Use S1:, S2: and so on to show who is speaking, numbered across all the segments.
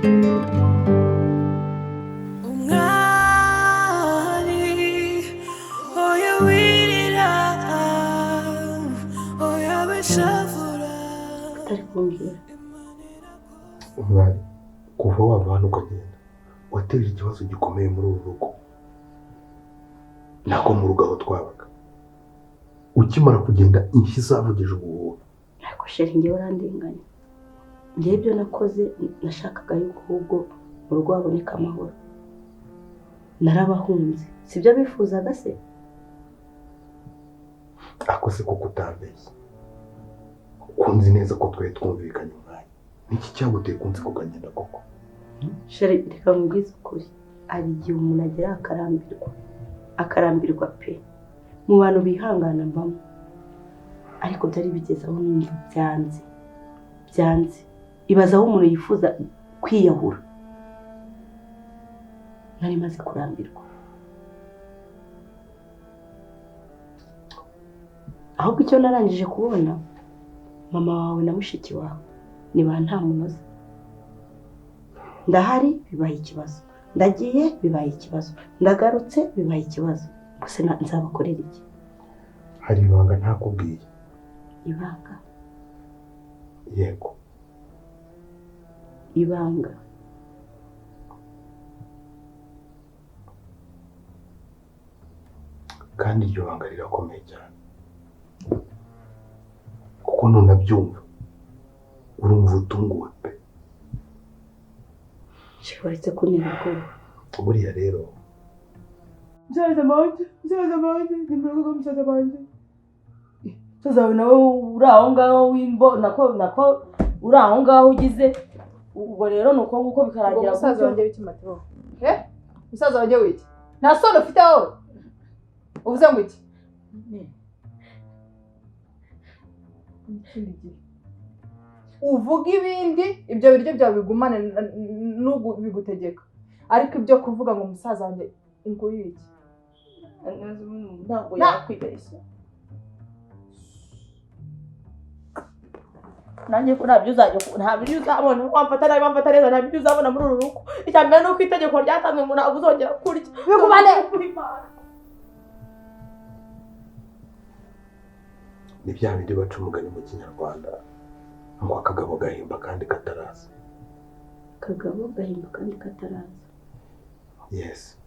S1: Umwari kuva wava hano ukagenda wateje ikibazo gikomeye muri uru rugo, nako mu rugo aho twabaga. Ukimara kugenda inshyi zavugije ubuhuha.
S2: Ariko sheri njye warandenganya. Njye ibyo nakoze nashakaga yuko ahubwo mu rugo haboneka amahoro. Narabahunze sibyo bifuzaga se?
S1: Ako se kuko utambeshye. Kunzi neza ko twe twumvikanye umwari. Niki cyaguteye kunzi kugagenda koko?
S2: Sheri reka mubwize ukuri. Ari igihe umuntu agera akarambirwa pe. Mu bantu bihangana mbamo. Ariko byari bigeze aho numva byanze. Ibaza aho umuntu yifuza kwiyahura. Nari maze kurambirwa. Ahubwo icyo narangije kubona, mama wawe na mushiki wawe ni ba nta munoza. Ndahari bibaye ikibazo, ndagiye bibaye ikibazo, ndagarutse bibaye ikibazo. Gusa nzabakorera iki?
S1: Hari ibanga ntakubwiye.
S2: Ibanga?
S1: Yego.
S2: Ibanga.
S1: Kandi iryo banga rirakomeye cyane. Kuko nunabyumva urumva utunguwe pe.
S2: Shibaretse kunira ko.
S1: Buriya rero.
S3: Msaza manje, nimero msaza manje. Sasa nawe uraho ngaho wimbo nako uraho ngaho ugize ubwo rero nuko nguko bikaragira
S4: musaza wanjye w'ikimatiro. Musaza wanjye wiki. Nta soni ufite wowe. Uvuze ngo iki? Uvuga ibindi ibyo biryo byawe bigumane n'ubu bigutegeka. Ariko ibyo kuvuga ngo musaza wanjye nguyu iki?
S3: Ntabwo yakwibeshya. Nanjye ko ntabyo uzabona wamfata nabi wamfata neza ntabyo uzabona muri uru rugo. Icyambere nuko itegeko ryatanzwe ngo ntabwo uzongera kurya.
S4: Bigumane.
S1: Ni bya bindi baca umugani mu Kinyarwanda ngo akagabo gahimba kandi kataraza.
S2: Akagabo gahimba kandi kataraza.
S1: Yes.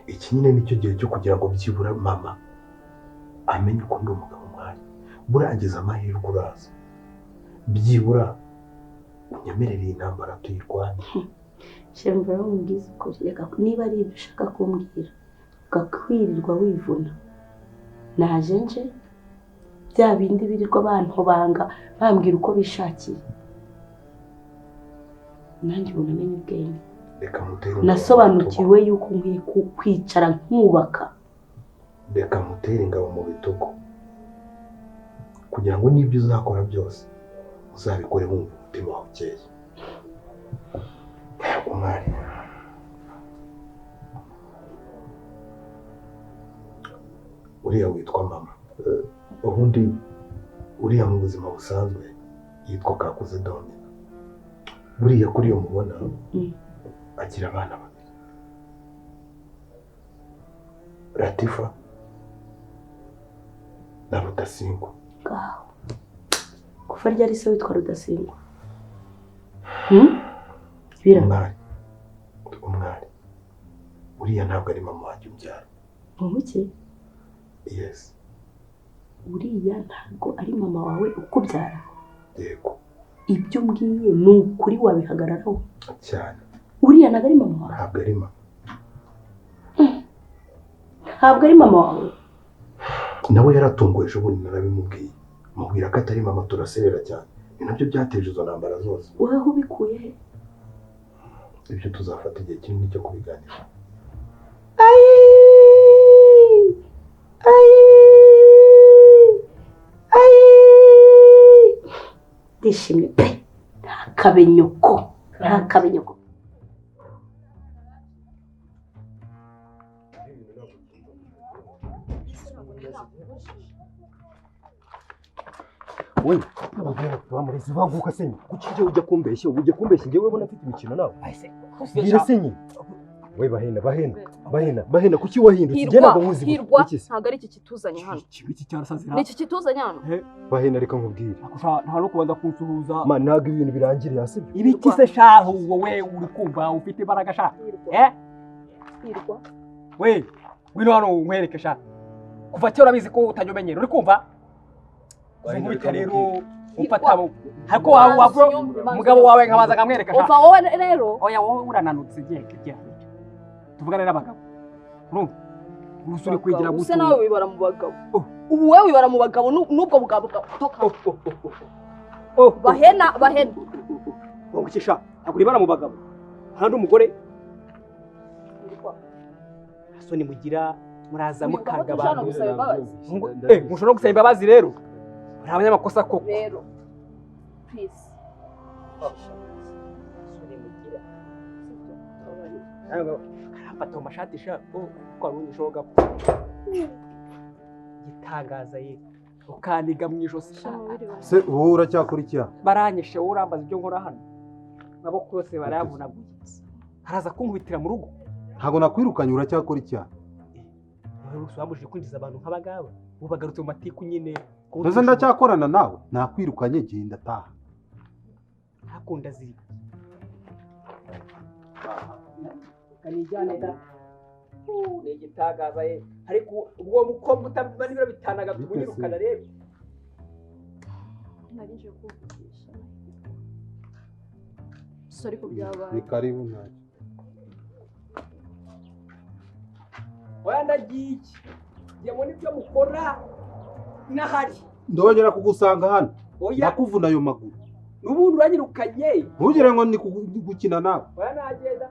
S1: Iki nyine nicyo gihe cyo kugira ngo byibura mama amenye ko ndi umugabo mwari. Burangiza amahirwe uraza. Byibura unyemerere intambara tuyirwanye.
S2: Shemvara umubwiza ukuri. Reka niba ari ibyo ushaka kumbwira ugakwirirwa wivuna. Naje nje bya bindi birirwa abantu banga bambwira uko bishakiye. Nanjye unamenye ubwenge.
S1: Reka mutere.
S2: Nasobanukiwe yuko nkwiye kwicara nkubaka.
S1: Reka mutere ingabo mu bitugu. Kugira ngo nibyo uzakora byose uzabikore wumva umutima wawe ukeye. Umwari. Uriya witwa mama. Ubundi uriya mu buzima busanzwe yitwa Kakuze Doni. Buriya kuri yo mubona agira abana babiri. Latifa na Rudasingwa.
S2: Gaho. Kuva ryari se witwa Rudasingwa? Bira.
S1: Umwari. Uriya ntabwo ari mama wanjye umbyara.
S2: Muki?
S1: Yes.
S2: Uriya ntabwo ari mama wawe ukubyara.
S1: Yego.
S2: Ibyo mbwiye ni ukuri wabihagararaho.
S1: Cyane.
S2: Uriya ntabwo ari mama wawe.
S1: Ntabwo ari mama.
S2: Ntabwo ari mama wawe.
S1: Nawe yaratunguwe ejo bundi narabimubwiye. Mubwira ko atari mama turaserera cyane. Ni nabyo byateje izo ntambara zose.
S2: Wowe ubikuye he?
S1: Ibyo tuzafata igihe kinini cyo kubiganira.
S2: Ndishimye pe. Ntakabenyoko.
S5: we bamureze banguka senye kuki je ujya kumbeshya ujye kumbeshya ngewe ubona afite imikino nawe bwira senye we bahena kuki wahindutse je ntabwo nkuzi
S4: hirwa ntabwo ari iki kituzanye hano
S5: iki cyarasazira
S4: ni iki kituzanye hano
S5: bahena reka nkubwire
S6: nta no kubanza kunsuhuza
S5: man ntabwo ibintu birangiriye hasi
S6: ibiki se shaho wowe uri kumva ufite imbaraga sha
S4: hirwa
S6: we ngwino hano nkwereke sha kuva cyo urabizi ko utanyomenyera uri kumva nkubita rero umfata hako wawe umugabo wawe nkabaza nkamwereka sha
S4: uva wowe rero
S6: oya wowe urananutse giye tuvugane n'abagabo urumva urusuri kwigira guto
S4: use nawe wibara mu bagabo ubu wewe wibara mu bagabo nubwo bugabo toka bahena
S6: ngo kisha ntabwo ribara mu bagabo handi umugore soni mugira muraza mukanga abantu mushobora gusaba imbabazi rero hari abanyamakosa koko
S4: rero please
S6: fata amashati sha ko ari unishoga gitangaza ye ukaniga mu ijosi
S1: se wowe uracyakurikiye
S6: baranyeshe wowe urambaza ibyo nkora hano nabo yose barayavunaguye haraza kunkubitira mu rugo
S1: ntago nakwirukanye uracyakurikiye
S6: wowe usubamuje kwinjiza abantu nk'abagaba ubu bagarutse mu matiku nyine
S1: nze ndacyakorana nawe nakwirukanye gihe ndataha
S6: hakunda ziri kanijyane da negitagaza ye ariko ubwo mukobwa utabana ibiro bitanaga tumunyirukana rero
S4: narije kuvugisha sorry ko byabaye
S1: ni karibu ntacyo
S6: oya ndagiye ngiye muri byo mukora nahari
S1: ndongera kugusanga hano
S6: oya
S1: nakuvuna ayo maguru
S6: n'ubundi uranyirukanye
S1: ntugire ngo ni gukina nawe
S6: oya nagenda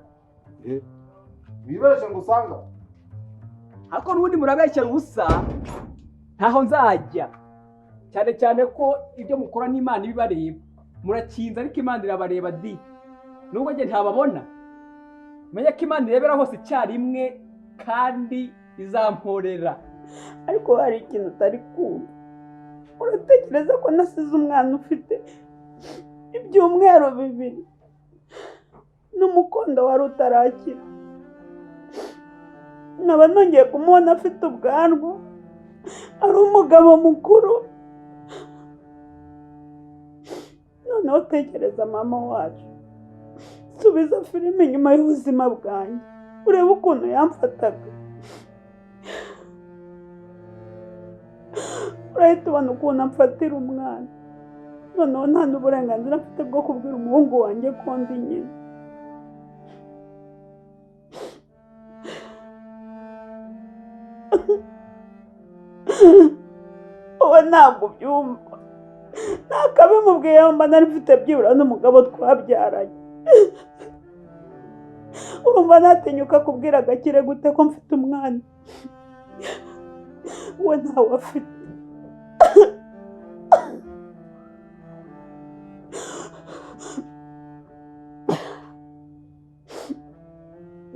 S1: wibeshye ngo usanga
S6: ariko n'ubundi murabeshyera ubusa ntaho nzajya cyane cyane ko ibyo mukora n'Imana ibibareba murakinza ariko Imana irabareba di nubwo nge ntababona menye ko Imana irebera hose icyarimwe kandi izamporera
S2: ariko hari ikintu utari kumva uratekereza ko nasize umwana ufite ibyumweru 2 n'umukondo wari utarakira nkaba nongeye kumubona afite ubwanwa ari umugabo mukuru noneho tekereza mama wacu subiza filime inyuma y'ubuzima bwanjye urebe ukuntu yamfataga urahita ubona ukuntu amfatira umwana noneho nta n'uburenganzira mfite bwo kubwira umuhungu wanjye ko ndi nyina wowe ntabwo ubyumva ntakabimubwiye mba nari mfite byibura n'umugabo twabyaranye urumva natinyuka kubwira Gakire gute ko mfite umwana we ntawe afite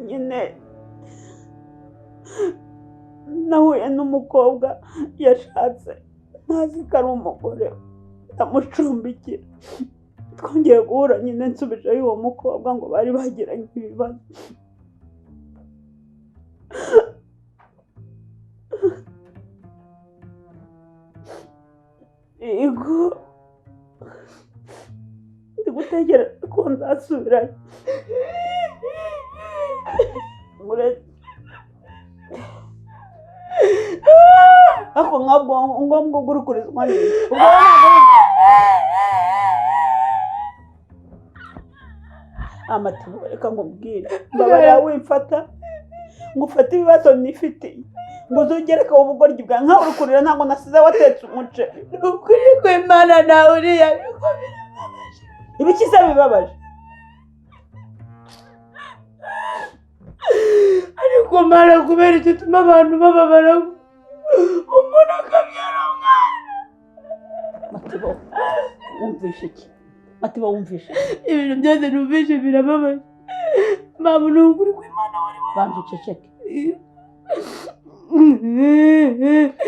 S2: nyine nahuye n'umukobwa yashatse ntazi ko ari umugore ndamucumbikira twongeye guhura nyine nsubijeyo uwo mukobwa ngo bari bagiranye ibibazo yego ndi gutekereza ko nzasubirayo ako nkabwo ngombwa gurukurizwa n'ibyo amatibu reka nkubwire mbabara wimfata ngufata ibibazo nifitiye ngo uzugereke ubugoryi bwa nkaho urukurira ntabwo nasize watetse umuceri ukuri kw'Imana nawe uriya ibiki se bibabaje ariko mara kubera icyo tuma abantu bababara umuntu akabyara umwana matibo wumvishe iki matibo wumvishe ibintu byose numvishe birababaje mama ni ukuri kw'Imana wari wabanje uceceke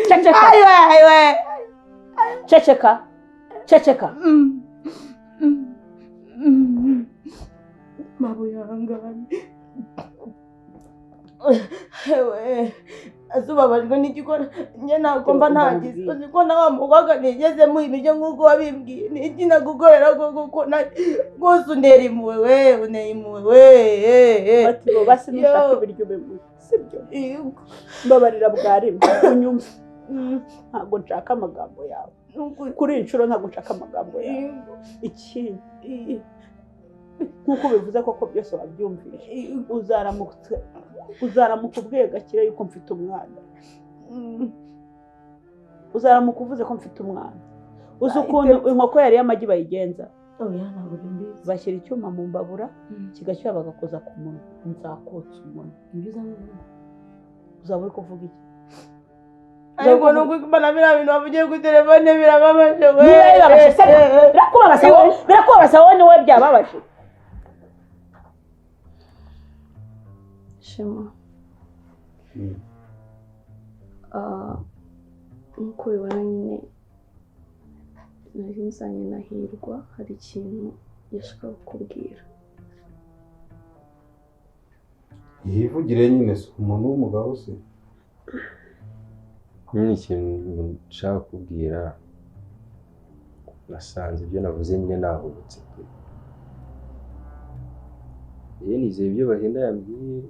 S2: ceceka ceceka
S3: ceceka.
S2: Mabo yangane. Ewe, azubabajwe n'igikora njye ntabwo mba ntagize uziko nawe mugwaga nigeze mu ibyo nguko wabimbwiye niki nagukorera kuko rwose untera impuhwe we unteye impuhwe we
S7: ati bo basi nishaka ibiryo bimwe sibyo mbabarira bwari unyumva ntabwo nshaka amagambo yawe kuri inshuro ntabwo nshaka amagambo yawe ikindi nkuko bivuze koko byose wabyumvise uzaramuka ubwiye gakire yuko mfite umwana uzaramuka uvuze ko mfite umwana uzi ukuntu inkoko yari y'amagi bayigenza bashyira icyuma mu mbabura kigashyira bagakoza ku munwa nzakotsa umunwa uzaba uri kuvuga iki
S2: ariko nuko mbana biriya bintu bavugiye kuri telefone birababaje we
S7: birakubabaza wowe niwe byababaje
S2: Shema nkuko ubibona nyine nari nzanye na Hirwa hari ikintu yashakaga kukubwira
S1: yivugire nyine si umuntu w'umugabo se
S5: nyine ikintu nshaka kubwira nasanze ibyo navuze nyine nahubutse nizeye ibyo bahenda yambwiye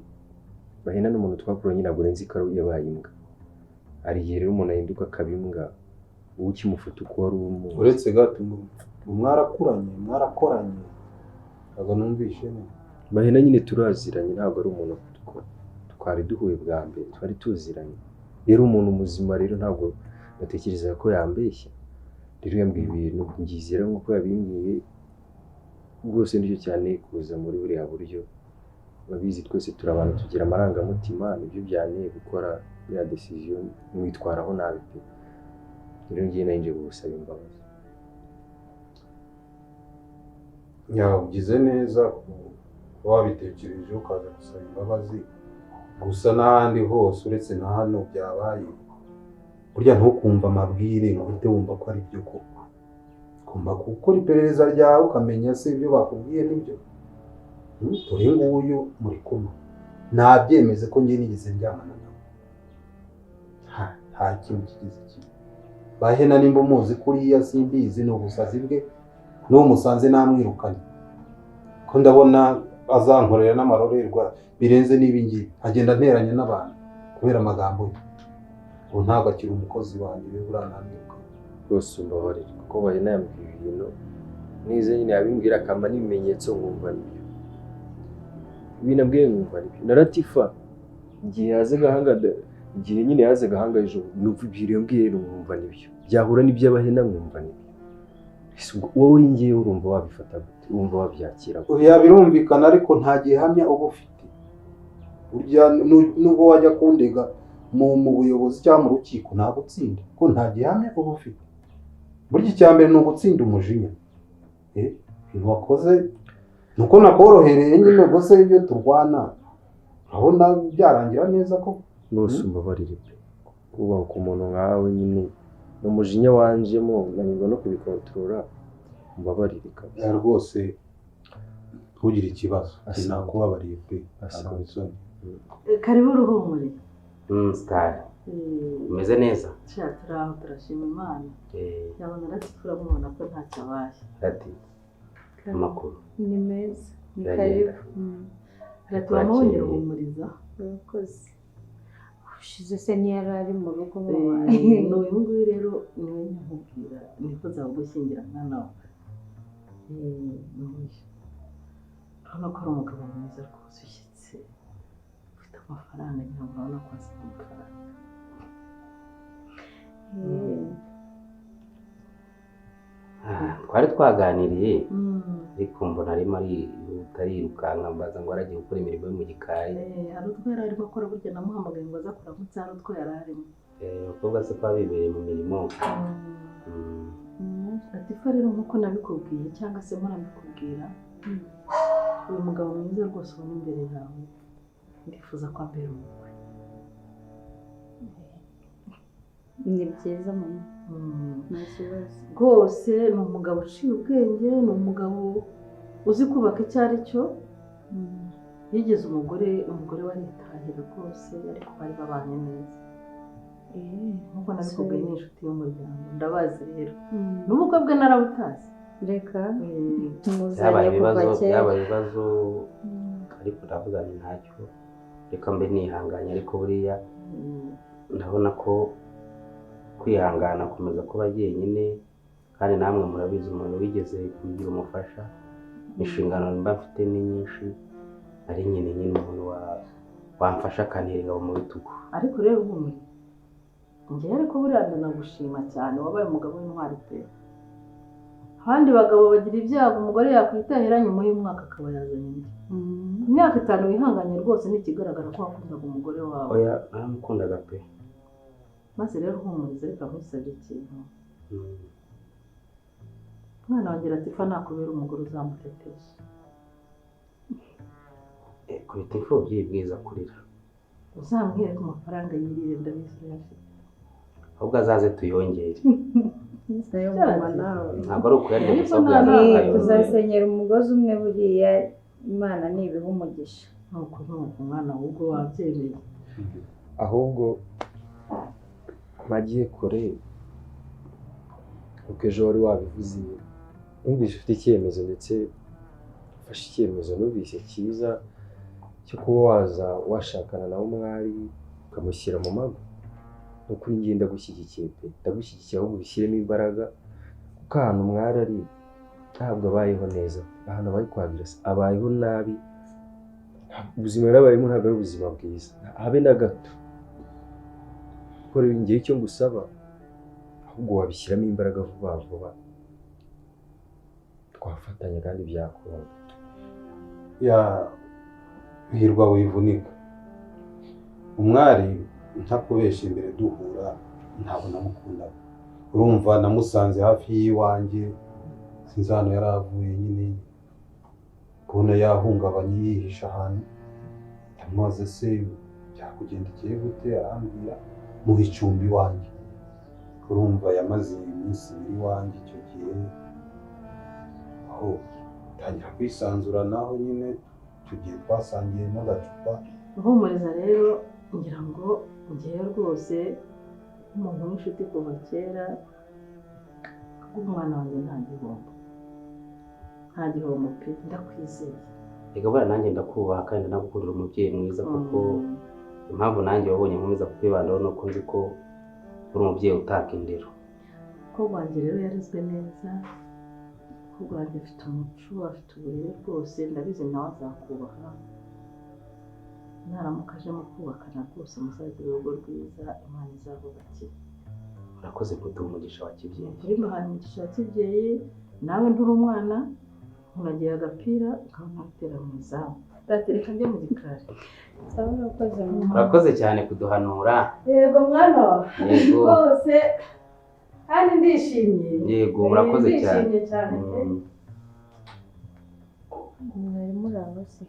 S5: bahenda n'umuntu twakuranye ntabwo nzi ko yabaye imbwa hari igihe rero umuntu ahinduka akaba imbwa wowe ukimufata uko wari umuzi
S1: uretse gato mwarakoranye ntabwo numvishe neza
S5: bahenda nyine turaziranye ntabwo ari umuntu twari duhuye bwa mbere twari tuziranye rero umuntu muzima rero ntabwo batekereza ko yambeshya rero yambwiye ibintu ngizera nk'uko yabimbwiye rwose nicyo cyane kuza muri buriya buryo babizi twese turi abantu tugira amarangamutima nibyo byane gukora buriya decision mwitwaraho nabi pe rero ngiye narinje gusaba imbabazi
S1: ugize neza wabitekereje ukaza gusaba imbabazi gusa n'ahandi hose uretse na hano byabaye burya ntukumva amabwire ngo uhite wumva ko ari byo koko ugomba gukora iperereza ryawe ukamenya se ibyo bakubwiye n'ibyo turi nguyu muri kumwe nabyemeze ko ngiye nigeze ndyamana nawe nta kintu kigize kimwe bahena nimba umuzi kuriya simbizi ni ubusazi bwe n'uwo musanze namwirukanye ko ndabona azankorera n'amarorerwa birenze n'ibingibi agenda nteranya n'abantu kubera amagambo ye ubu ntabwo akiri umukozi wanjye we buranamwirukanye
S5: rwose umbabarire kuko bahena yambwiye ibintu nize nyine yabimbwira akama n'ibimenyetso nkumva nibyo ibintu abwiye nkumva nibyo naratifa igihe yaze gahanga igihe nyine yaze gahanga ejo numva ibyo mbwiye nkumva nibyo byahura n'iby'abahena nkumva nibyo wowe uri ngiye urumva wabifata gute urumva wabyakira
S1: oya birumvikana ariko nta gihamya uba ufite burya nubwo wajya kundega mu buyobozi cyangwa mu rukiko nta gutsinda ko nta gihamya uba ufite burya icya mbere ni ugutsinda umujinya ibintu wakoze nuko nakorohereye nyine gusa ibyo turwana urabona byarangira neza ko
S5: rwose umbabarire pe kubaho ku muntu nkawe nyine umujinya wanjemo nanirwa no kubikontorora umbabarire kabisa
S1: rwose ntugire ikibazo nakubabariye pe
S3: karibu uruhumure
S8: Star umeze neza
S3: turaho turashima Imana yabona natwe mubona ko ntacyo abaye
S8: ati amakuru
S2: ni meza ni
S8: Biragenda.
S2: karibu turamubonera uhumuriza
S3: Murakoze
S2: ushize se ntiyari ari mu rugo
S3: n'uyu nguyu rero niwe nkubwira nifuza gushyingira mwana wawe urabona ko ari umugabo mwiza rwose ushyitse ufite amafaranga ngira ngo urabona ko afite amafaranga
S8: twari twaganiriye ariko mbona arimo arirukanka mbaza ngo aragiye gukora imirimo yo mu gikari
S3: hari utwo yari arimo akora burya namuhamagaye ngo aza kuramutse hari utwo yari arimo
S8: abakobwa se ko bibereye mu mirimo
S3: Latifa rero nk'uko nabikubwiye cyangwa se murabikubwira uyu mugabo mwiza rwose ubona imbere yawe ndifuza ko ambera umugore
S9: ni byiza mama nta kibazo
S3: rwose ni umugabo uciye ubwenge, ni umugabo uzi kubaka icyo ari cyo. Yigeze umugore waritahira rwose, ariko bari babanye neza. Nk'uko nabikubwiye ni inshuti y'umuryango, ndabazi rero. N'ubukwe bwe narabutazi.
S9: reka
S8: byabaye ibibazo ariko ndavuga ni ntacyo, reka mbe nihanganye, ariko buriya ndabona ko kwihangana komeza kuba jyenyine, kandi namwe murabizi umuntu wigeze kugira umufasha, inshingano mba mfite ni nyinshi, ari nyine umuntu wamfasha akantera ingabo mu bitugu.
S3: Ariko rero ubumwe njyewe ariko buriya ndanagushima cyane, wabaye umugabo w'intwari pe. Abandi bagabo bagira ibyago umugore yakwitahira nyuma y'umwaka akaba yazanye undi. Imyaka 5 wihanganye rwose ni ikigaragara ko wakundaga umugore wawe.
S8: Oya naramukundaga pe.
S3: Maze rero humuriza, reka nkusabye ikintu. Mwana wanjye Latifa nakubera umugore uzamutetesha.
S8: Kubita imfubyi bwiza kurira.
S3: Uzambwire ko amafaranga yirire ndabizi yafite.
S8: Ahubwo azaze tuyongere.
S9: ntabwo
S8: ari ukuyarya gusa,
S9: tuzasenyera umugozi umwe, buriya Imana nibiha umugisha.
S3: Nuko umwana ahubwo wabyemeye.
S5: ahubwo nagiye kure kuko ejo wari wabivuze, numvise ufite icyemezo ndetse ufashe icyemezo numvise cyiza cyo kuba waza washakana nawe umwari ukamushyira mu mago. Nukuri ngiye ndagushyigikiye pe, ndagushyigikiye ahubwo ubishyiremo imbaraga, kuko ahantu umwari ari ntabwo abayeho neza, ahantu abaye kwa Birasa abayeho nabi, ubuzima yarabayemo ntabwo ari ubuzima bwiza habe na gato. Kuko rero ngiye icyo ngusaba ahubwo wabishyiramo imbaraga vuba vuba, twafatanya kandi byakunda.
S1: Hirwa wivunika, umwari ntakubesha imbere duhura ntabwo namukundaga. Urumva namusanze hafi y'iwanjye, sinzi hano yari avuye nyine, kubona yahungabanye yihisha ahantu. Ndamubaza se byakugendekeye gute, arambwira mu icumbi iwanjye. Urumva yamaze iminsi 2 iwanjye icyo gihe, aho tangira kwisanzura naho nyine tugiye twasangiye n'agacupa.
S3: Uhumuriza rero ngira ngo ngewe rwose umuntu w'inshuti kuva kera, umwana wanjye nta gihombo pe, ndakwizeye.
S8: Reka buriya nanjye ndakubaha kandi ndagukundira umubyeyi mwiza, kuko impamvu nanjye wabonye nkomeza kukwibandaho nuko nzi ko uri umubyeyi utaka indero.
S3: Umukobwa wanjye rero yarezwe neza, umukobwa wanjye afite umuco, afite uburere rwose, ndabizi nawe azakubaha. Naramuka aje mu kubakana rwose muzagira urugo rwiza, Imana izabubakira.
S8: Murakoze kuduha umugisha wa kibyeyi.
S3: Uri muhana umugisha wa kibyeyi, nawe nturi umwana, uragiye agapira ukabona gutera mu izamu. Ndatereka njye mu gikari.
S8: Murakoze cyane kuduhanura.
S3: Yego mwana wawe.
S8: Yego.
S3: Rwose kandi ndishimye.
S8: Yego murakoze cyane.
S3: Ndishimye cyane pe.
S9: Mwari Muraho se?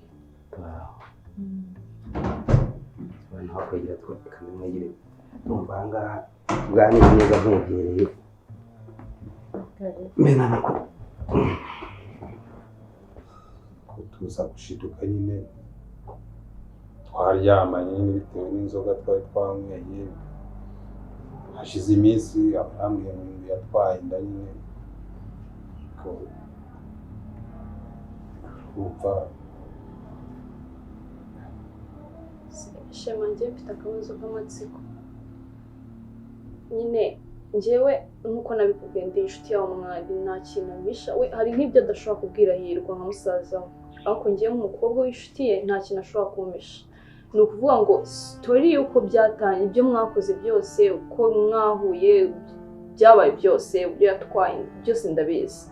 S8: Abantu bakwegera tukamwegere, tumva ahangaha tuganire neza nk'ugereye. Mbega nako
S1: tuza gushiduka nyine, twaryamanye nyine bitewe n'inzoga twari twanyweye. Hashize iminsi arambwiye ngo yatwaye inda nyine, kumva
S10: Shema njye mfite akabazo k'amatsiko. Nyine njyewe nk'uko nabikubwiye ndi inshuti yawe mwari, nta kintu abisha we, hari nk'ibyo adashobora kubwira Hirwa nka musaza we, ariko njyewe nk'umukobwa w'inshuti ye nta kintu ashobora kumpisha. Ni ukuvuga ngo sitori y'uko byatanye, ibyo mwakoze byose, uko mwahuye byabaye byose, uburyo yatwaye byose ndabizi,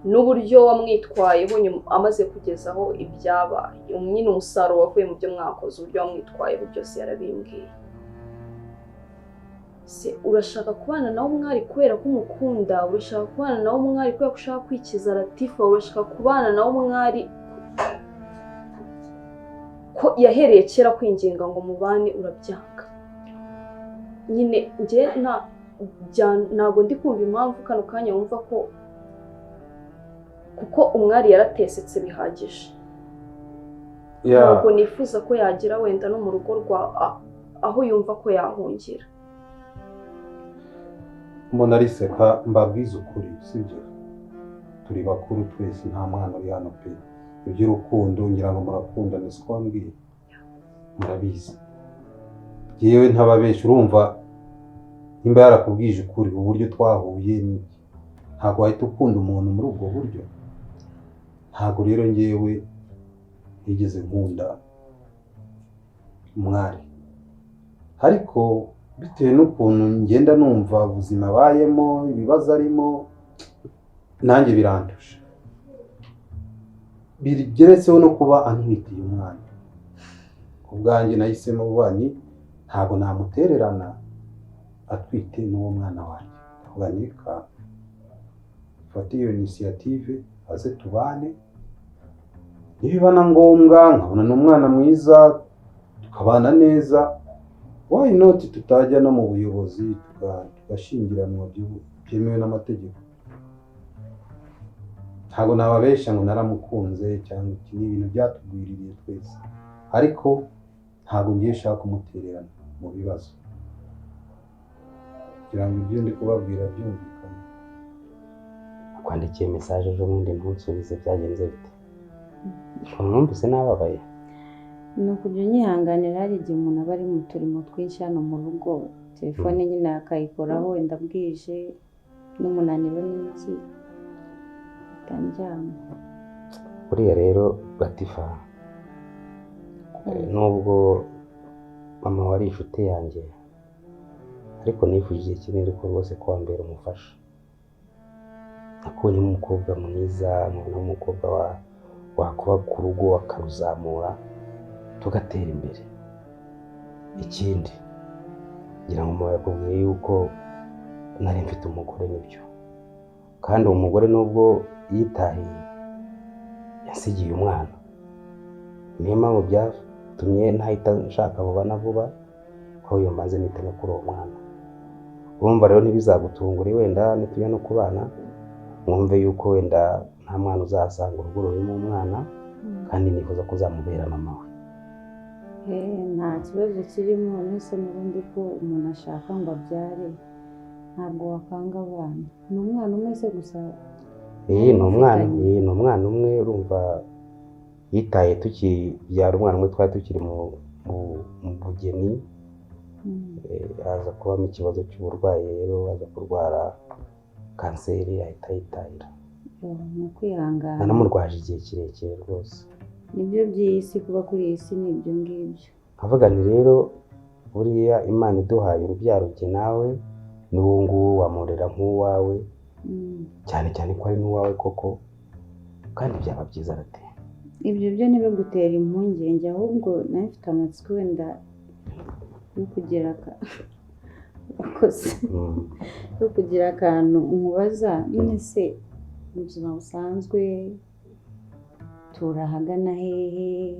S10: n'uburyo wamwitwayeho amaze kugezaho ibyabaye, nyine umusaruro wavuye mu byo mwakoze, uburyo wamwitwayeho byose yarabimbwiye. Se urashaka kubana nawe umwari kubera ko umukunda, urashaka kubana nawe umwari kubera ko ushaka kwikiza Latifa, urashaka kubana nawe umwari ko yahereye kera kwinginga ngo mubane urabyanga. nyine njye ntabwo ndi kumva impamvu kano kanya wumva ko kuko umwari yaratesetse bihagije ntabwo nifuza ko yagira wenda no mu rugo rwa aho yumva ko yahungira.
S11: umuntu ariseka mbabwiza ukuri sibyo turi bakuru twese nta mwana uri hano pe iby'urukundo ngira ngo murakundana siko wambwiye murabizi yewe ntababeshya urumva nimba yarakubwije ukuri uburyo twahuye ntabwo wahita ukunda umuntu muri ubwo buryo ntabwo rero ngewe nigeze nkunda umwari ariko bitewe n'ukuntu ngenda numva ubuzima abayemo ibibazo arimo nanjye birandusha bigeretseho no kuba antwitiye umwana ubwanjye nahisemo vuba ni ntabwo namutererana atwite n'uwo mwana wanjye ndavuga nika fata iyo inisiyative aze tubane niba na ngombwa nkabona n'umwana mwiza tukabana neza why not tutajya no mu buyobozi tugashingiranwa byemewe n'amategeko ntabwo nababeshya ngo naramukunze cyangwa iki ni ibintu byatugwiririye twese ariko ntabwo ngiye shaka kumutererana mu bibazo kugira ngo ibyo ndi kubabwira byumvikane.
S8: Nakwandikiye message ejo bundi ntunsubize byagenze bite? Numvise nababaye.
S9: ni ukujya unyihanganira hari igihe umuntu aba ari mu turimo twinshi hano mu rugo telefone nyine akayikoraho wenda bwije n'umunaniro n'iki itandyama.
S8: Buriya rero Latifa nubwo mama wari inshuti yanjye ariko nifuje igihe kinini ko rwose ko wambera umufasha. Nakubonye umukobwa mwiza nkabona umukobwa wakuba ku rugo akaruzamura tugatera imbere. Ikindi ngira ngo mama yakubwiye yuko nari mfite umugore nibyo kandi uwo mugore nubwo yitahiye yasigiye umwana niyo mpamvu byatumye ntahita nshaka vuba na vuba ko iyo mbanze nite no kuri uwo mwana. Urumva rero ntibizagutungura wenda nitujya no kubana mwumve yuko wenda nta mwana uzasanga urugo rurimo umwana kandi nifuza ko uzamubera mama we.
S9: Nta kibazo kirimo nese n'ubundi ko umuntu ashaka ngo abyare ntabwo wakanga abana. Ni umwana umwe se gusa?
S8: Ni umwana umwe urumva yitaye tukibyara umwana umwe twari tukiri mu bugeni aza kubamo ikibazo cy'uburwayi rero aza kurwara kanseri ahita yitahira.
S9: Ni ukwihangana.
S8: Nanamurwaje igihe kirekire rwose.
S9: Nibyo by'isi kuba kuri iyi si ni ibyo ngibyo.
S8: Avuga ni rero buriya Imana iduhaye urubyaro jye nawe n'uwo nguwo wamurera nk'uwawe cyane cyane ko ari n'uwawe koko kandi byaba byiza rate.
S9: Ibyo byo nibe gutera impungenge ahubwo nawe mfite amatsiko wenda yo kugira yo kugira akantu umubaza none se mu buzima busanzwe turahagana hehe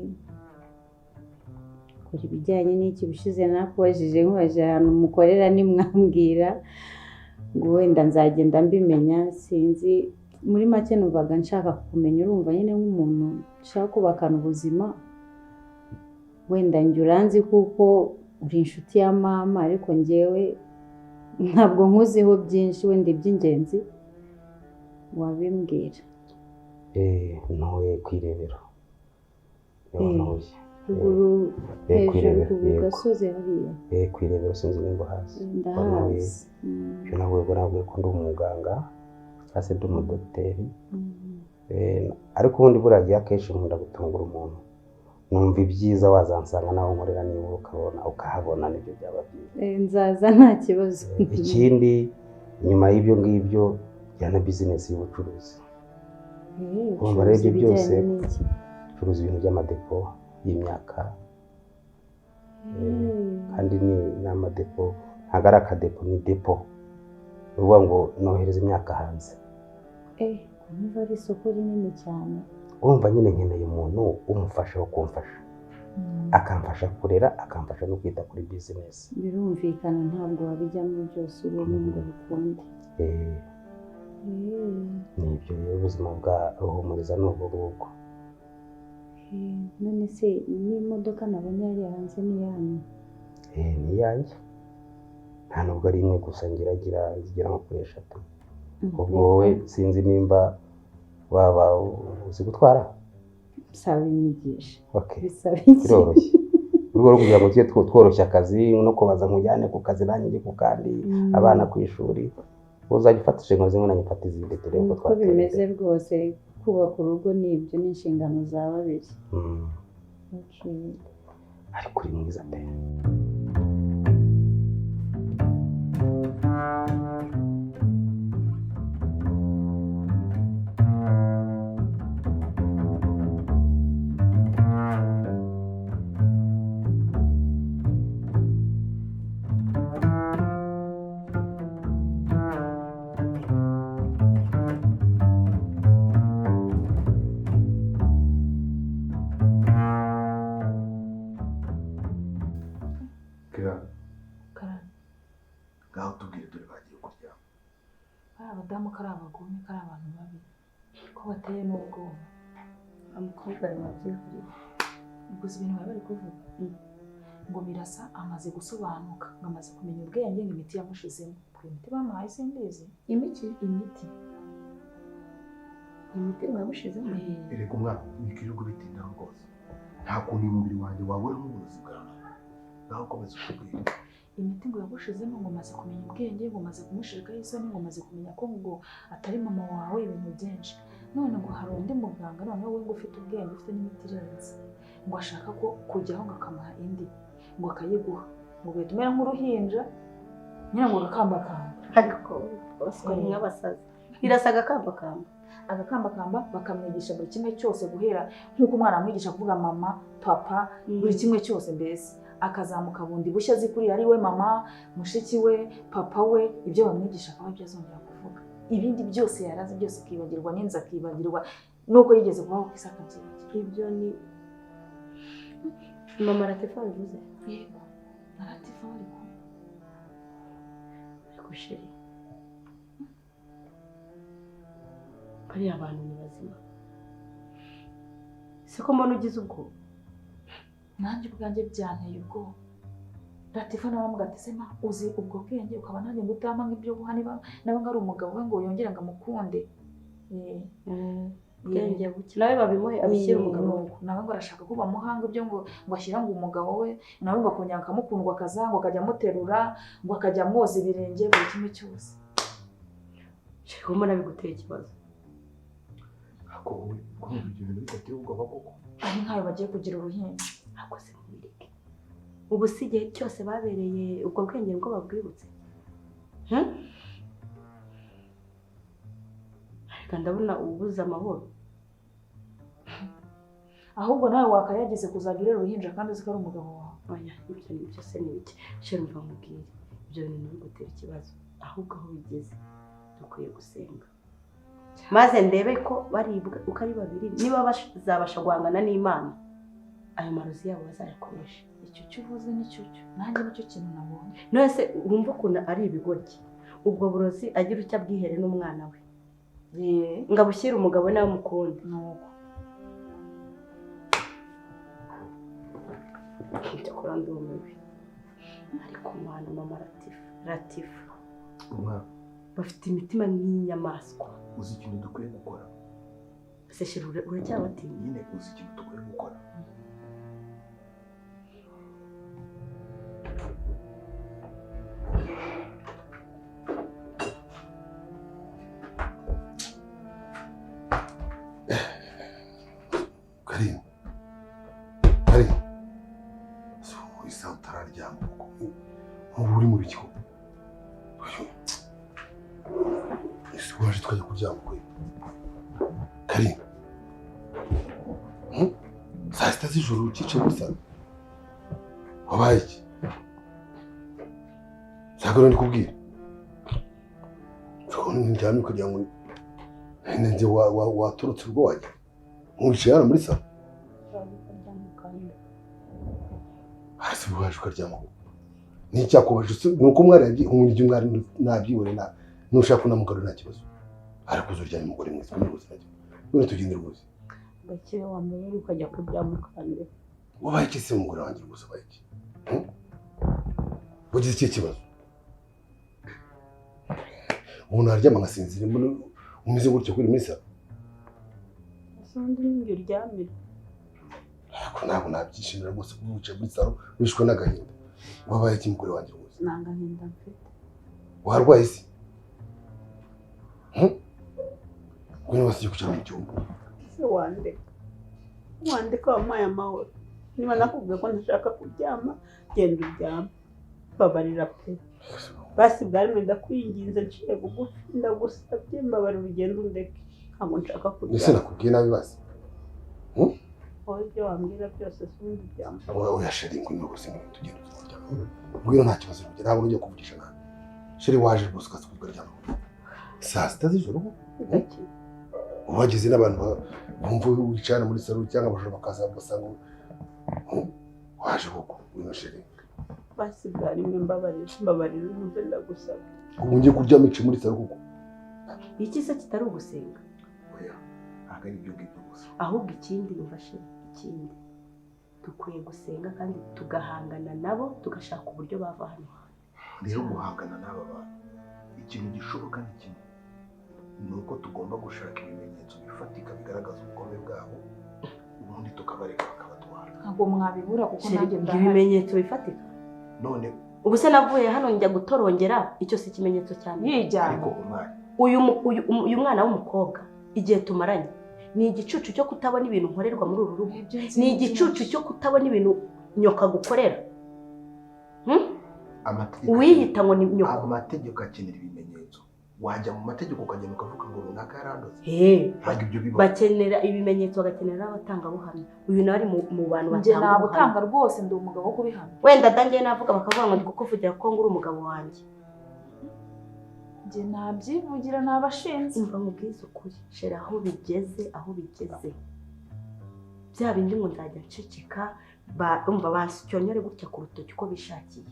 S9: kuri ibijyanye n'iki bishize nakubajije nkubaje ahantu mukorera nimwambwira ngo wenda nzagenda mbimenya sinzi muri make numvaga nshaka kumenya urumva nyine nk'umuntu nshaka kubakana ubuzima wenda njye uranzi kuko uri inshuti ya mama ariko njyewe ntabwo nkuziho byinshi wenda iby'ingenzi wabimbwira.
S8: Ntuye kwirebera
S9: ruguru hejuru ku gasozi hariya
S8: kwirebera sinzi nimba hasi
S9: ndahazi.
S8: Ibyo nabwo ko ndi umuganga cyangwa se ndi umudogiteri ariko ubundi buriya akenshi nkunda gutungura umuntu numva ibyiza wazansanga nawe nkorera niba ukahabona nibyo byaba byiza.
S9: Nzaza nta kibazo.
S8: Ikindi nyuma y'ibyo ngibyo ya na bizinesi y'ubucuruzi urumva rero ibyo byose curuza ibintu by'amadepo y'imyaka kandi ni amadepo ntabwo ari akadepo ni depo uvuga ngo nohereza imyaka hanze.
S9: Niba ari isoko rinini cyane
S8: urumva nyine nkeneye umuntu umufasha wo kumfasha akamfasha kurera, akamfasha no kwita kuri business.
S9: birumvikana ntabwo wabijyamo byose ubona ngo bikunde.
S8: Nibyo rero ubuzima bwa Ruhumuriza ni ubwo ngubwo.
S9: None se n'imodoka nabonye yari hanze ni yanyu?
S8: Ni iyanjye. Nta nubwo ari imwe gusa zigera nko kuri 3. Ubwo wowe sinzi nimba waba uzi gutwara?
S9: Bisaba inyigisho.
S8: Bisaba biroroshye. Urwo rwo kugira ngo tujye tworoshya akazi no kubaza nkujyane ku kazi nanjye njye ku kandi abana ku ishuri. Uzajya ufatisha ngo zimwe nanjye mfata izindi turebe ko twateye.
S9: Uko bimeze rwose kubaka urugo nibyo n'inshingano za babiri.
S8: Ariko uri mwiza pe.
S1: Ngaho tubwire dore bagiye kuryama.
S12: Abadamu kari abagome kari abantu babi ko bateye n'ubwoba.
S2: Umukobwa ari mabyikorera.
S12: Ubwo ibintu bari kuvuga ngo Birasa amaze gusobanuka, ngo amaze kumenya ubwenge, ngo imiti yamushizemo. Imiti bamuhaye simbizi.
S2: Imiti bamushizemo.
S1: Erega umwana wikirirwa bitindaho rwose. Nta kuntu umubiri wanjye wabura nk'uburozi bwawe. Ngaho komeza ukubwire.
S12: Imiti ngo yagushizemo, ngo maze kumenya ubwenge, ngo maze kumushirikaho isoni, ngo maze kumenya ko ngo atari mama wawe, ibintu byinshi. None ngo hari undi muganga noneho we ngo ufite ubwenge, ufite n'imiti irenze, ngo ashaka ko kujyaho ngo akamuha indi, ngo akayiguha, ngo ugahita umera nk'uruhinja nyine ngo agakambakamba.
S2: Ariko bose ni nk'abasazi. Birasa
S12: agakambakamba bakamwigisha buri kimwe cyose, guhera nk'uko umwana amwigisha kuvuga mama, papa, buri kimwe cyose mbese. Akazamuka bundi bushya azi Kuri ari we mama, mushiki we, papa we, ibyo bamwigisha akaba ibyo azongera kuvuga. Ibindi byose yarazi byose akibagirwa, n'inzu akibagirwa, nuko yigeze kubaho ku isi akabyibagirwa.
S2: Ibyo ni mama Latifa bivuze.
S12: Yego, Latifa ariko
S2: sheri, bariya abantu ni bazima. Siko mbona ugize ubwoba.
S12: Nanjye ubwanjye byanteye ubwoba. Latifa nawe amugatesema uzi ubwo bwenge ukaba nanjye ngutama nk'ibyo guha niba nawe ngari umugabo we ngo yongere ngo amukunde.
S2: Bwenge buke nawe babimuhe abishyira umugabo.
S12: Nawe ngo arashaka ko bamuhanga ibyo ngo ashyira ngo umugabo we nawe ngo akongera akamukundwa akaza ngo akajya amuterura ngo akajya amwoza ibirenge buri kimwe cyose.
S2: Sheri mbona biguteye ikibazo.
S1: Ako wowe kumva ibyo bintu bitateye ubwoba koko.
S12: Ari nkayo bagiye kugira uruhinja.
S2: Akoze mwirike. Ubu si igihe cyose babereye ubwo bwenge ngo babwibutse. Ariko ndabona ubuze amahoro.
S12: Ahubwo nawe wakayagize kuzagira uruhinja kandi uzi ko ari umugabo wawe.
S2: Oya, ibyo ni byose ni bike. Sheri mva mubwire. Ibyo bintu bigutera ikibazo. Ahubwo aho bigeze dukwiye gusenga. Maze ndebe ko baribwa uko ari babiri niba bazabasha guhangana n'Imana. Ayo marozi yabo bazayakoresha.
S12: Icyo cyuvuze nicyo nanjye nicyo kintu nabonye.
S2: None se wumva ukuntu ari ibigoryi. Ubwo burozi agira icyo abwihere n'umwana we. Ngabushyira umugabo nawe mukunda.
S12: Nuko
S2: ndakora ndumiwe. Ariko mwana mama Latifa. Bafite imitima nk'inyamaswa.
S1: Uzi ikintu dukwiye gukora?
S2: Se Sheri uracyabatinya?
S1: Nyine uzi ikintu dukwiye gukora? Kari. Isa utararyama ubu uri mu biki? Waje twajya kuryama kwe. Kari. Saa sita z'ijoro ukice gusa. Wabaye iki? Cyangwa ndi kubwira. Ndyamye kugira ngo nende waturutse urwo wajya. Nkubicaye hano muri salo.
S13: hasi buhaje ukaryama n'icyakubaje nuko mwari umuryo mwari nabyibone nushaka kunamugarura nta kibazo ariko uzuryama umugore mwiza n'ubuzima none tugende rwose
S7: gakire wamubera ukajya kuryamukande
S13: wabaye iki se umugore wanjye rwose wabaye iki ugize iki kibazo umuntu aryama ngasinzira umeze gutyo kuri misa
S7: usundi n'ibyo uryamira
S13: ariko ntabwo nabyishimira rwose kuba wicaye muri salo wishwe n'agahinda wabaye iki mugore wanjye rwose
S7: nta gahinda mfite
S13: warwaye isi ngwino basiye kwicara mu cyumba
S7: ese wandeka wampaye amahoro niba nakubwiye ko ntashaka kuryama genda uryama babarira pe basi bwari ndakwinginze nciye bugufi ndagusabye mbabarira urugendo undeke ntabwo nshaka kuryama
S13: ese nakubwiye nabi basi
S7: wowe ibyo wambwira byose sundi uryama
S13: oya sheri ngwino rwose tugenda turyama ngwino nta kibazo rugera ntabwo ujya kuvugisha nabi sheri waje rwose ukaza kuryama saa sita z'ijoro uhageze n'abantu bumva wicara muri salo cyangwa abajura bakaza bagasanga waje koko ngwino sheri
S7: basi bwari mbabarira numve ndagusaba
S13: ubu ngiye kuryama ice muri salo kuko
S2: iki se kitari ugusenga
S13: oya ntabwo ari ibyo ngibyo gusa
S2: ahubwo ikindi mfashe ikindi dukwiye gusenga kandi tugahangana nabo tugashaka uburyo bava hano
S1: rero guhangana n'aba bantu ikintu gishoboka ni kimwe ni uko tugomba gushaka ibimenyetso bifatika bigaragaza ubugome bwabo ubundi tukabareka bakabatwara
S12: ntabwo mwabibura kuko nanjye ndahari
S2: ibimenyetso bifatika
S1: none
S2: ubu se navuye hano njya gutorongera icyo si ikimenyetso cyane
S1: ariko umwana
S2: uyu mwana w'umukobwa igihe tumaranye ni igicucu cyo kutabona ibintu nkorerwa muri uru rugo ni igicucu cyo kutabona ibintu nyoka gukorera uwiyita ngo ni nyoka
S1: amategeko akenera ibimenyetso wajya mu mategeko ukagenda ukavuga ngo runaka yarandoze
S2: ntabwo ibyo bibaho bakenera ibimenyetso bagakenera n'abatangabuhamya uyu nawe ari mu bantu
S12: batanga nabutanga rwose ndi umugabo wo kubihamya
S2: wenda dangiye navuga bakavuga ngo ndi kukuvugira ko nguri umugabo wanjye
S12: njye nabyivugira nabashinze
S2: umva mubwize ukuri shera aho bigeze bya bindi ngo nzajya nceceka umva bansicyonyore gutya ku rutoki uko bishakiye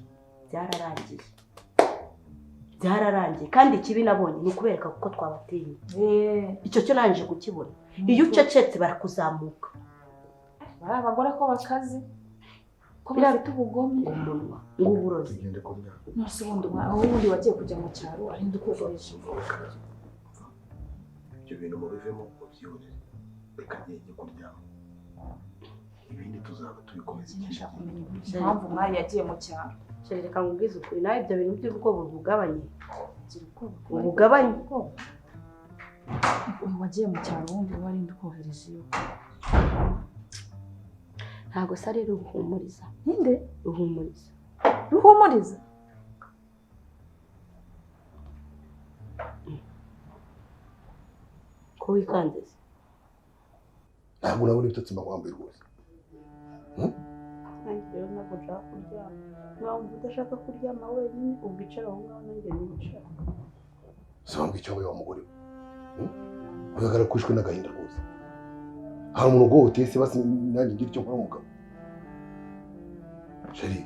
S2: byararangiye kandi ikibi nabonye ni ukubereka kuko twabateye icyo cyo nanje kukibona iyo ucecetse barakuzamuka
S12: bari abagore ko bakazi ko bafite ubugome
S2: umunwa ng'uburozi
S12: nose ubundi wagiye kujya mu cyaro arinda ukoresha
S1: ibyo bintu mubivemo mubyihorere reka njye kuryama ibindi tuzaba tubikomeza
S12: inyesha kumenya impamvu mwari yagiye mu cyaro
S2: reka nkubwize ukuri nawe ibyo bintu by'ubwoba bugabanye ubugabanye
S12: wagiye mu cyaro wundi warinda ukohereje iyo
S2: ntabwo se ari ruhumuriza
S12: ninde
S2: ruhumuriza ko wikandiza
S13: ntabwo nabona ibitotsi wambaye rwose
S7: rero ntabwo nshaka kuryama niba wumva udashaka kuryama wenyine ubwicara aho ngaho nanjye nicara
S13: si wambwa icyo wabaye wa mugore we ugaragara ko wishwe n'agahinda rwose hari umuntu ugohoteye se basi nanjye ngira icyo nkora umugabo sheri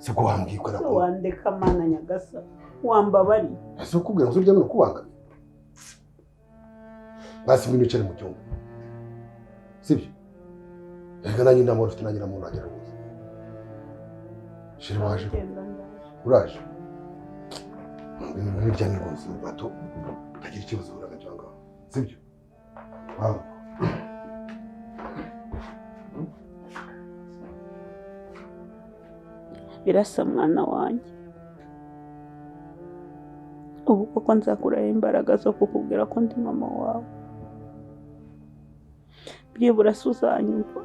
S13: si ko wambwiye ko
S7: arakora wandeka mana nyagasa wambabari
S13: ese ukubwira ngo uryame ukubangamiye basi ngwino wicare mu cyumba sibyo reka nanjye inama ufite nanjye inama uragera rwose sheri waje uraje ngwino uryame rwose bato utagira ikibazo uragaca ngaho sibyo wawe
S7: birasa mwana wanjye ubu koko nzakuraho imbaraga zo kukubwira ko ndi mama wawe byibura se uzanyumva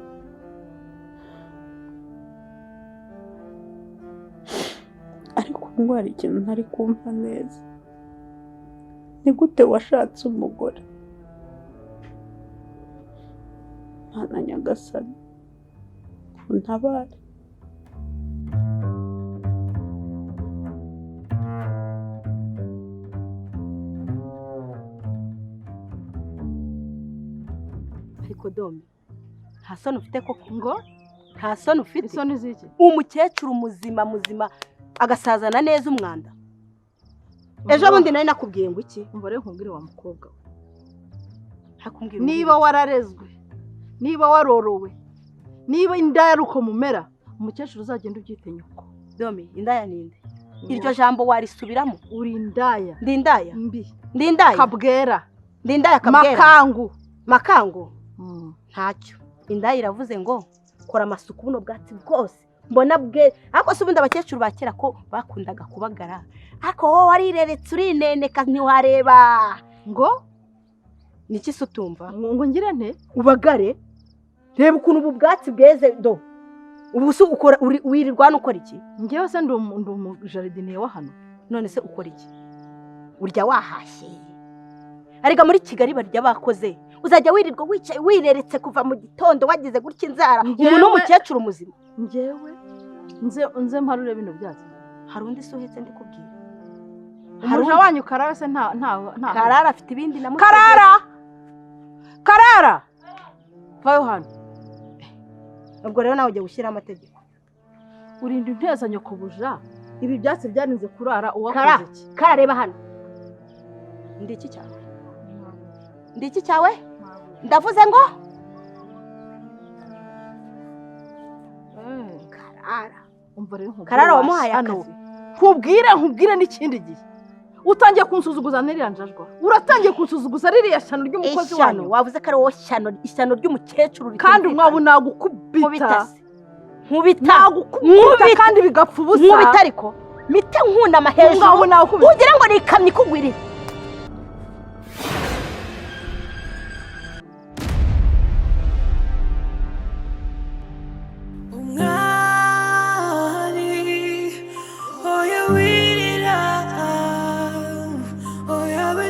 S7: ariko ngo hari ikintu ntari kumva neza ni gute washatse umugore mwana nyagasani untabare
S2: ariko dome nta soni ufite koko ngo nta soni ufite.
S3: Isoni ziki?
S2: Umukecuru muzima agasazana neza umwanda. Ejo bundi nari nakubwiye ngo iki?
S3: Umva rero nkubwire wa mukobwa.
S2: Niba
S3: wararezwe, niba warorowe, niba indaya ruko mumera, umukecuru uzagenda ubyitenye uko.
S2: Domi, indaya ninde? Iryo jambo warisubiramo.
S3: Uri indaya.
S2: Ndi indaya.
S3: Mbi.
S2: Ndi indaya.
S3: Kabwera.
S2: Ndi indaya kabwera.
S3: Makangu.
S2: Ntacyo. Indaya iravuze ngo kora amasuku buno bwatsi bwose. Mbona bwe ariko se ubundi abakecuru bakera ko bakundaga kubagara. Ariko wowe warireretse urineneka ntiwareba.
S3: Ngo
S2: niki se utumva?
S3: Ngo ngira nte
S2: ubagare. Reba ukuntu ubu bwatsi bweze do. Ubu se ukora wirirwa n'ukora iki?
S3: Ngewe se ndi umujardinier wa hano.
S2: None se ukora iki? Urya wahashye. Arega muri Kigali barya bakoze. Uzajya wirirwa wicaye wireretse kuva mu gitondo wagize gutya inzara. Umuntu w'umukecuru muzima.
S3: Ngewe nze mparure bino byatsi.
S2: Hari undi se uhetse ndikubwira.
S3: Umuja wanyu Karara se nta
S2: Karara afite ibindi na
S3: Karara vayo hano.
S2: Ubwo rero nawe ujye gushyira amategeko.
S3: Urinda intezanyo kubuja. Ibi byatsi byarinze kurara uwakoze iki?
S2: Karareba hano. Ndiki cyawe? Ndiki cyawe? Ndavuze ngo Karara.
S3: Umva rero nkubwire.
S2: Karara wamuhaye akazi.
S3: Nkubwire n'ikindi gihe. Utangiye kunsuzuguza niriya njajwa. Uratangiye kunsuzuguza ririya shano ry'umukozi wanyu.
S2: Wavuze ko ari wowe ishyano ry'umukecuru.
S3: Kandi umwabo nagukubita.
S2: Nkubita
S3: kandi bigapfa ubusa.
S2: Nkubita ariko mite nkunama hejuru. Ugira ngo ni ikamyo ikugwirira.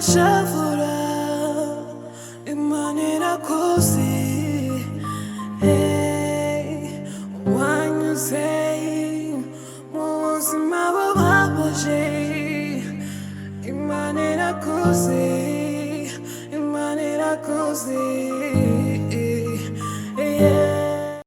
S14: Shavura imanira kosi wanyuze mu buzima bubabaje imanira kosi